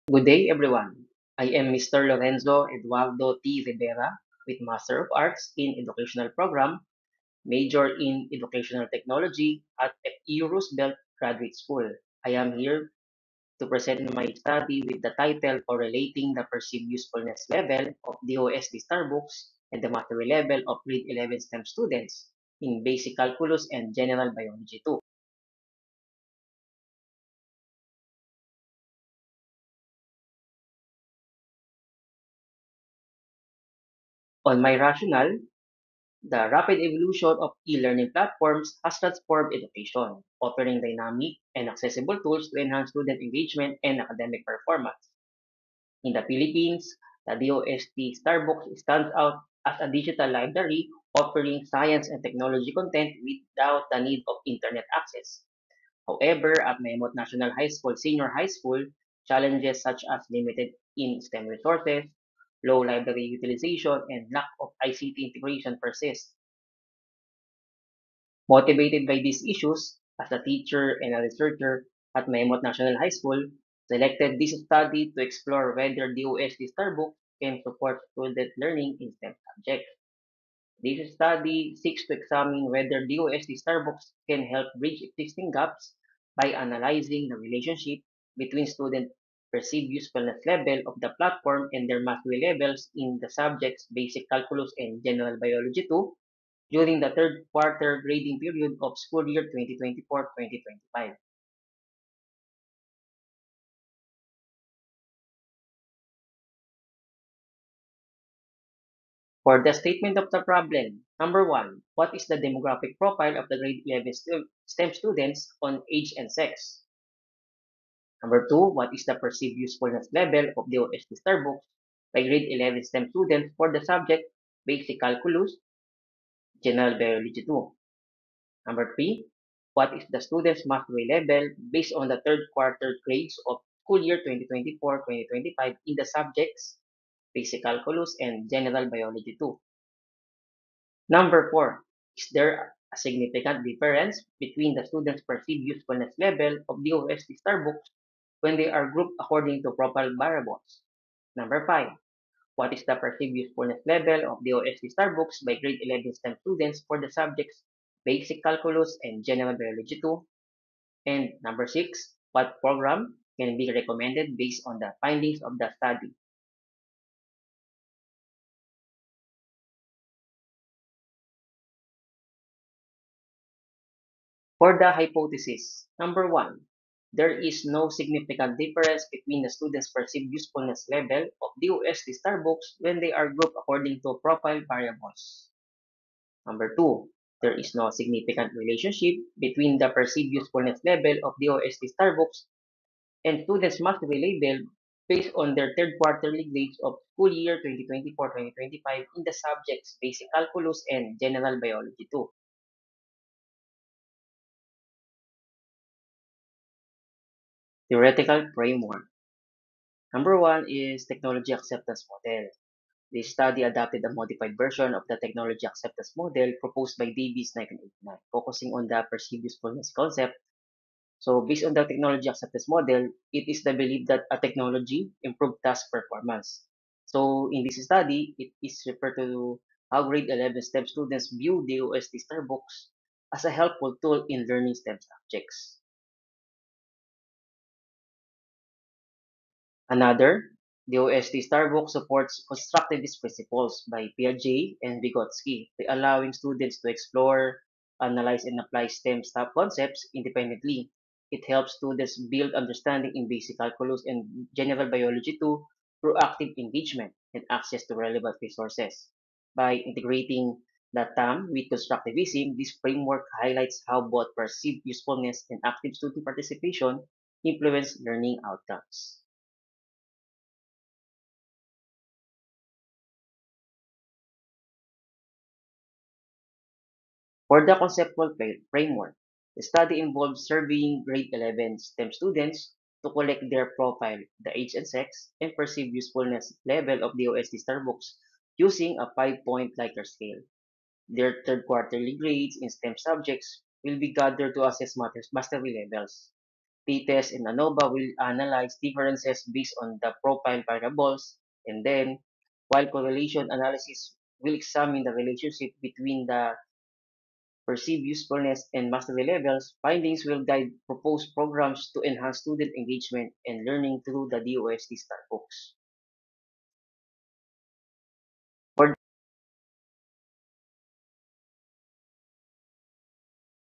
Good day, everyone. I am Mr. Lorenzo Eduardo T. Rivera with Master of Arts in Educational Program, major in Educational Technology at FEU Roosevelt Graduate School. I am here to present my study with the title Correlating the Perceived Usefulness Level of DOST Star Books and the Mastery Level of Grade 11 STEM Students in Basic Calculus and General Biology 2. On my rationale, the rapid evolution of e-learning platforms has transformed education, offering dynamic and accessible tools to enhance student engagement and academic performance. In the Philippines, the DOST Starbucks stands out as a digital library offering science and technology content without the need of internet access. However, at Memot National High School, Senior High School, challenges such as limited in STEM resources, low library utilization, and lack of ICT integration persist. Motivated by these issues, as a teacher and a researcher at Maymot National High School, selected this study to explore whether DOST Starbook can support student learning in STEM subjects. This study seeks to examine whether DOST Starbooks can help bridge existing gaps by analyzing the relationship between student perceived usefulness level of the platform and their mastery levels in the subjects Basic Calculus and General Biology 2 during the third quarter grading period of school year 2024-2025. For the statement of the problem, number one, what is the demographic profile of the grade 11 STEM students on age and sex? Number two, what is the perceived usefulness level of the OST star books by grade 11 STEM students for the subject Basic Calculus, General Biology 2? Number three, what is the student's mastery level based on the third quarter grades of school year 2024-2025 in the subjects Basic Calculus and General Biology 2? Number four, is there a significant difference between the student's perceived usefulness level of the OST star books when they are grouped according to profile variables? Number five, what is the perceived usefulness level of the OST star books by grade 11 STEM students for the subjects Basic Calculus and General Biology 2? And number six, what program can be recommended based on the findings of the study? For the hypothesis, number one, there is no significant difference between the students' perceived usefulness level of DOST star books when they are grouped according to profile variables. Number two, there is no significant relationship between the perceived usefulness level of DOST star books and students must be labeled based on their third quarterly grades of school year 2024-2025 in the subjects Basic Calculus and General Biology 2. Theoretical framework. Number one is technology acceptance model. This study adopted a modified version of the technology acceptance model proposed by Davis 1989, focusing on the perceived usefulness concept. So based on the technology acceptance model, it is the belief that a technology improved task performance. So in this study, it is referred to how grade 11 STEM students view the OST star books as a helpful tool in learning STEM subjects. Another, the OST Starbook supports constructivist principles by Piaget and Vygotsky by allowing students to explore, analyze, and apply STEM staff concepts independently. It helps students build understanding in basic calculus and general biology too through active engagement and access to relevant resources. By integrating the TAM with constructivism, this framework highlights how both perceived usefulness and active student participation influence learning outcomes. For the conceptual framework, the study involved surveying grade 11 STEM students to collect their profile, the age and sex, and perceived usefulness level of the OST star books using a 5-point Likert scale. Their third quarterly grades in STEM subjects will be gathered to assess mastery levels. T-test and ANOVA will analyze differences based on the profile variables, and then, while correlation analysis will examine the relationship between the perceived usefulness and mastery levels, findings will guide proposed programs to enhance student engagement and learning through the DOST STAR books. For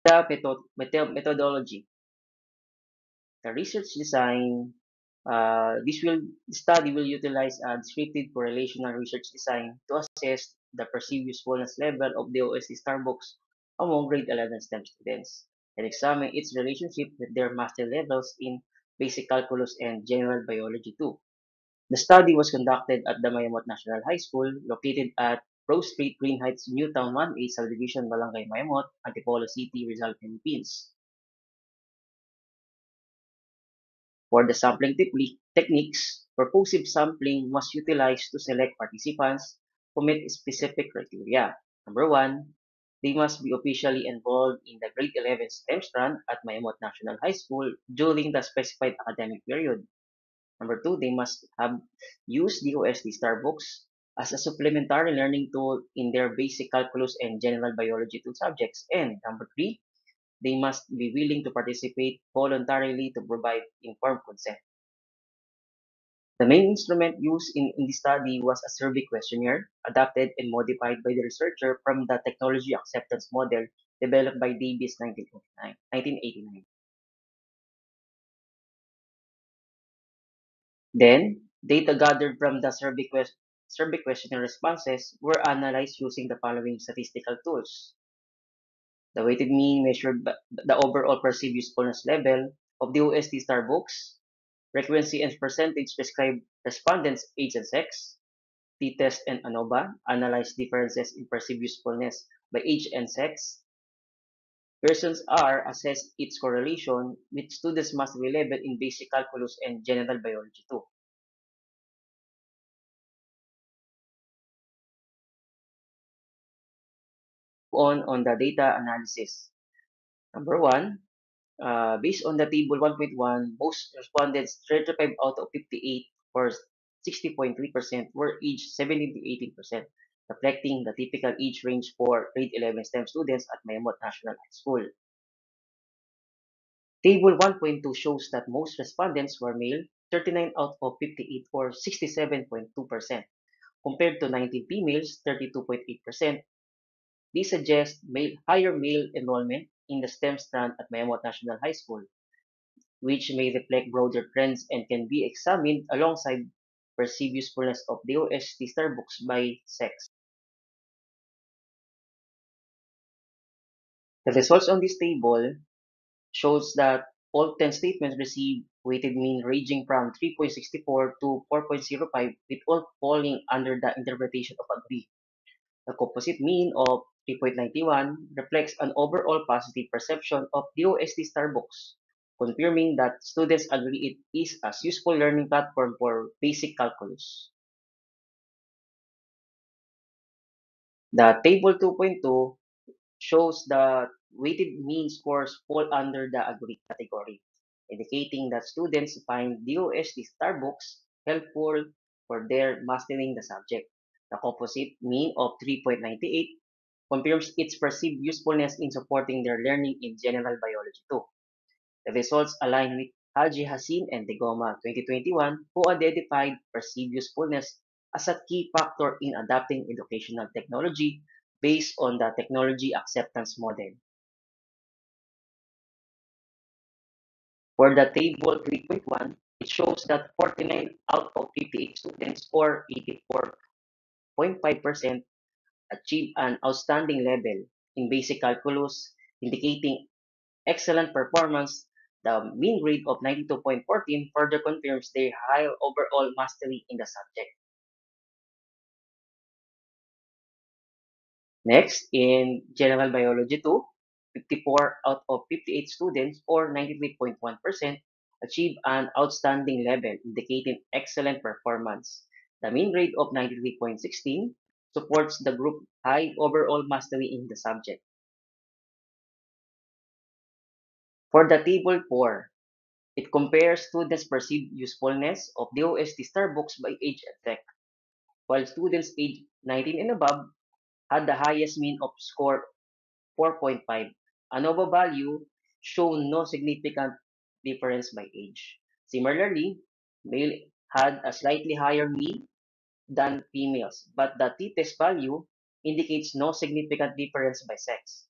the methodology, the research design, the study will utilize a descriptive correlational research design to assess the perceived usefulness level of the OST STAR books among grade 11 STEM students and examine its relationship with their mastery levels in basic calculus and general biology too. The study was conducted at the Mayamot National High School, located at Rose Street, Green Heights, Newtown 1A Subdivision, Barangay Mayamot, Antipolo City, Rizal, Philippines. For the sampling techniques, purposive sampling was utilized to select participants who meet specific criteria. Number one, they must be officially enrolled in the grade 11 STEM strand at Mayamot National High School during the specified academic period. Number two, they must have used the OST STAR books as a supplementary learning tool in their basic calculus and general biology 2 subjects. And number three, they must be willing to participate voluntarily to provide informed consent. The main instrument used in the study was a survey questionnaire adapted and modified by the researcher from the technology acceptance model developed by Davis 1989. Then, data gathered from the survey questionnaire responses were analyzed using the following statistical tools. The weighted mean measured the overall perceived usefulness level of the OST STAR books, frequency and percentage prescribed respondents' age and sex, T-test and ANOVA analyzed differences in perceived usefulness by age and sex. Persons R assessed its correlation with students' mastery level in basic calculus and general biology too. On the data analysis. Number one, based on the table 1.1, most respondents, 35 out of 58 or 60.3% were aged 17 to 18%, reflecting the typical age range for grade 11 STEM students at Mayamot National High School. Table 1.2 shows that most respondents were male, 39 out of 58 or 67.2%, compared to 19 females, 32.8%. This suggests higher male enrollment in the STEM strand at Mayamot National High School, which may reflect broader trends and can be examined alongside perceived usefulness of the OST STAR books by sex. The results on this table shows that all 10 statements received weighted mean ranging from 3.64 to 4.05, with all falling under the interpretation of agree. The composite mean of 3.91 reflects an overall positive perception of the OST STAR books, confirming that students agree it is a useful learning platform for basic calculus. The table 2.2 shows that weighted mean scores fall under the agree category, indicating that students find DOST STAR books helpful for their mastering the subject. The composite mean of 3.98 confirms its perceived usefulness in supporting their learning in general biology too. The results align with Haji Hassin and Degoma 2021, who identified perceived usefulness as a key factor in adapting educational technology based on the technology acceptance model. For the table 3.1, it shows that 49 out of 58 students, or 84.5%, achieved an outstanding level in basic calculus, indicating excellent performance. The mean grade of 92.14 further confirms their high overall mastery in the subject. Next, in General Biology 2, 54 out of 58 students, or 93.1%, achieved an outstanding level, indicating excellent performance. The mean grade of 93.16 supports the group high overall mastery in the subject. For the Table 4, It compares students' perceived usefulness of DOST Star books by age and sex, while students aged 19 and above had the highest mean of score 4.5. ANOVA value shown no significant difference by age. Similarly, male had a slightly higher mean than females, but the t-test value indicates no significant difference by sex.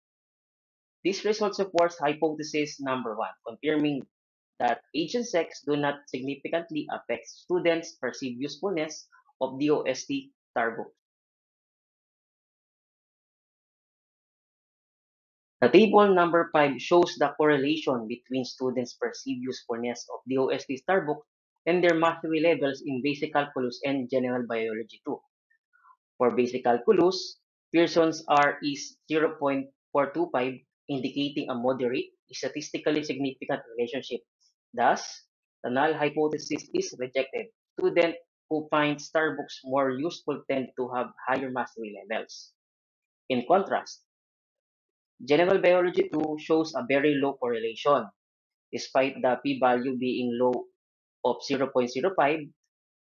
This result supports hypothesis number one, confirming that age and sex do not significantly affect students' perceived usefulness of DOST star books. The table number 5 shows the correlation between students' perceived usefulness of DOST star books and their mastery levels in basic calculus and general biology too. For basic calculus, Pearson's R is 0.425, indicating a moderate, statistically significant relationship. Thus, the null hypothesis is rejected. Students who find star books more useful tend to have higher mastery levels. In contrast, general biology 2 shows a very low correlation. Despite the p-value being low of 0.05,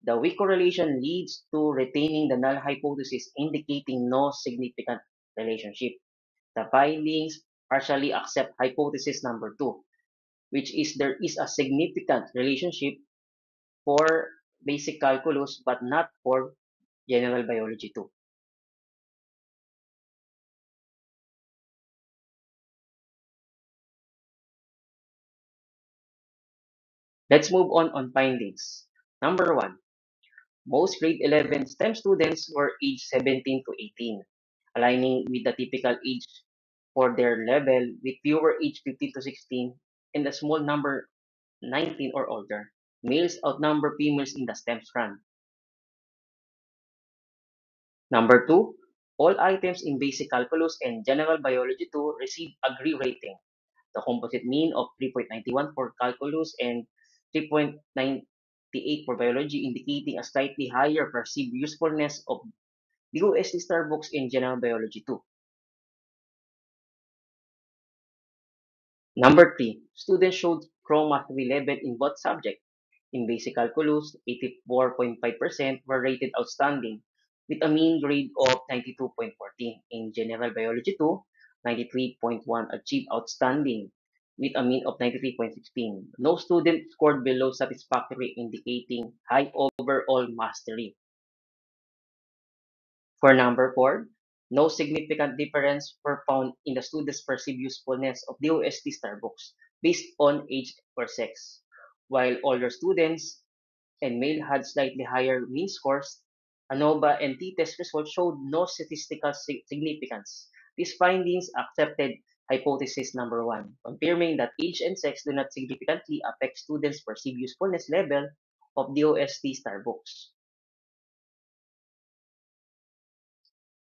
the weak correlation leads to retaining the null hypothesis, indicating no significant relationship. The findings partially accept hypothesis number 2, which is there is a significant relationship for basic calculus but not for general biology 2. Let's move on findings. Number 1, most grade 11 STEM students were aged 17 to 18, aligning with the typical age for their level, with fewer aged 15 to 16 and a small number 19 or older. Males outnumber females in the STEM strand. Number 2, all items in basic calculus and general biology 2 receive agree rating. The composite mean of 3.91 for calculus and 3.98 for biology, indicating a slightly higher perceived usefulness of DOST star books in general biology 2. Number 3, students showed strong mastery level in both subjects. In basic calculus, 84.5% were rated outstanding, with a mean grade of 92.14. In general biology 2, 93.1 achieved outstanding, with a mean of 93.16. No student scored below satisfactory, indicating high overall mastery. For number 4, no significant difference were found in the students' perceived usefulness of DOST star books based on age or sex. While older students and male had slightly higher mean scores, ANOVA and t-test results showed no statistical significance. These findings accepted hypothesis number 1, confirming that age and sex do not significantly affect students' perceived usefulness level of DOST star books.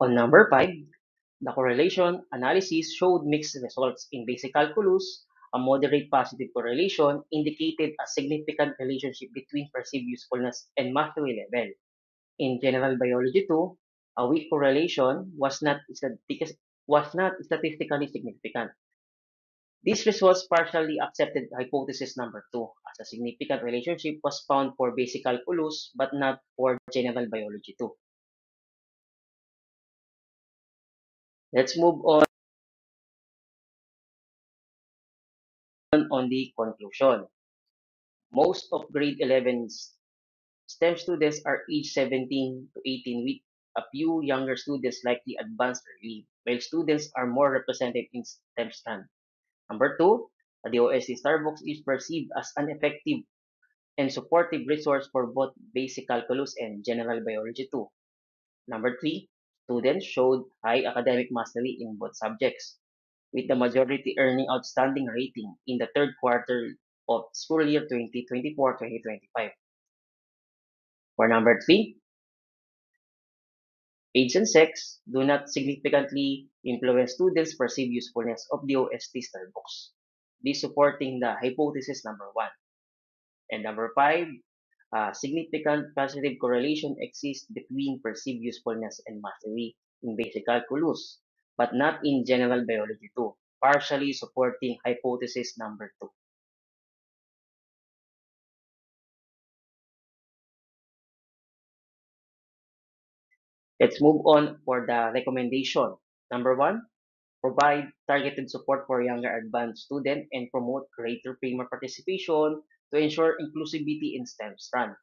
On number 5, the correlation analysis showed mixed results. In basic calculus, a moderate positive correlation indicated a significant relationship between perceived usefulness and mastery level. In general biology 2, a weak correlation was not statistically significant. These results partially accepted hypothesis number 2, as a significant relationship was found for basic calculus but not for general biology 2. Let's move on the conclusion. Most of grade 11 STEM students are aged 17 to 18, with a few younger students likely advanced early, while students are more represented in STEM strand. Number 2, the DOST Starbucks is perceived as an effective and supportive resource for both basic calculus and general biology 2. Number 3, students showed high academic mastery in both subjects, with the majority earning outstanding rating in the third quarter of school year 2024-2025. For number 3, age and sex do not significantly influence students' perceived usefulness of the OST star books. This supporting the hypothesis number 1. And number 5, significant positive correlation exists between perceived usefulness and mastery in basic calculus, but not in general biology 2, partially supporting hypothesis number 2. Let's move on for the recommendation. Number one, provide targeted support for younger advanced students and promote greater Prima participation to ensure inclusivity in STEM strand.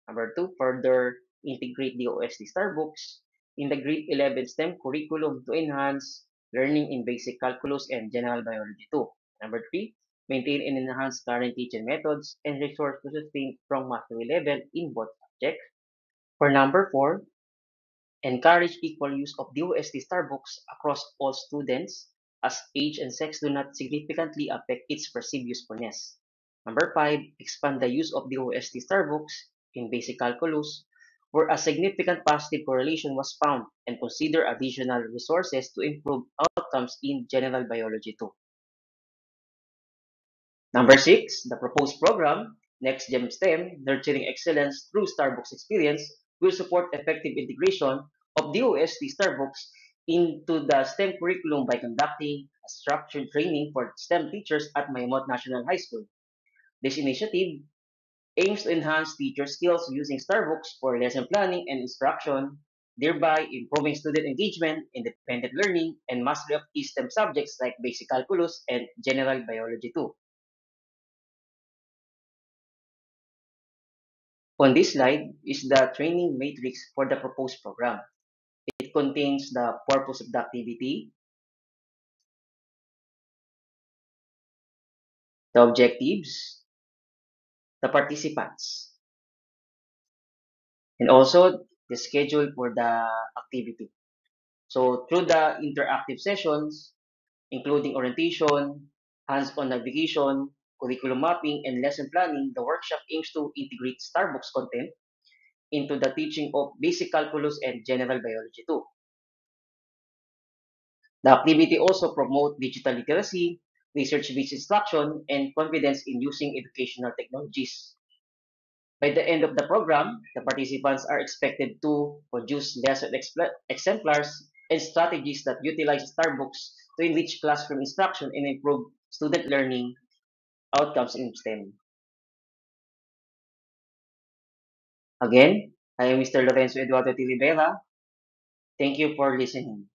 Number two, further integrate the OST Starbooks in the grade 11 STEM curriculum to enhance learning in basic calculus and general biology too. Number three, maintain and enhance current teaching methods and resource to sustain strong mastery level in both subjects. For number four, encourage equal use of DOST Starbooks across all students as age and sex do not significantly affect its perceived usefulness. Number five, expand the use of DOST Starbooks in basic calculus where a significant positive correlation was found and consider additional resources to improve outcomes in general biology too. Number six, the proposed program, Next Gen STEM, Nurturing Excellence through Starbucks Experience, will support effective integration of DOST Starbucks into the STEM curriculum by conducting a structured training for STEM teachers at Mayamot National High School. This initiative aims to enhance teacher skills using Starbucks for lesson planning and instruction, thereby improving student engagement, independent learning, and mastery of key STEM subjects like basic calculus and general biology too. On this slide is the training matrix for the proposed program. It contains the purpose of the activity, the objectives, the participants, and also the schedule for the activity. So through the interactive sessions, including orientation, hands-on navigation, curriculum mapping, and lesson planning, the workshop aims to integrate Starbucks content into the teaching of basic calculus and general biology too. The activity also promotes digital literacy, research-based instruction, and confidence in using educational technologies. By the end of the program, the participants are expected to produce lesson exemplars and strategies that utilize Starbucks to enrich classroom instruction and improve student learning outcomes in STEM. Again, I am Mr. Lorenzo Eduardo T. Rivera. Thank you for listening.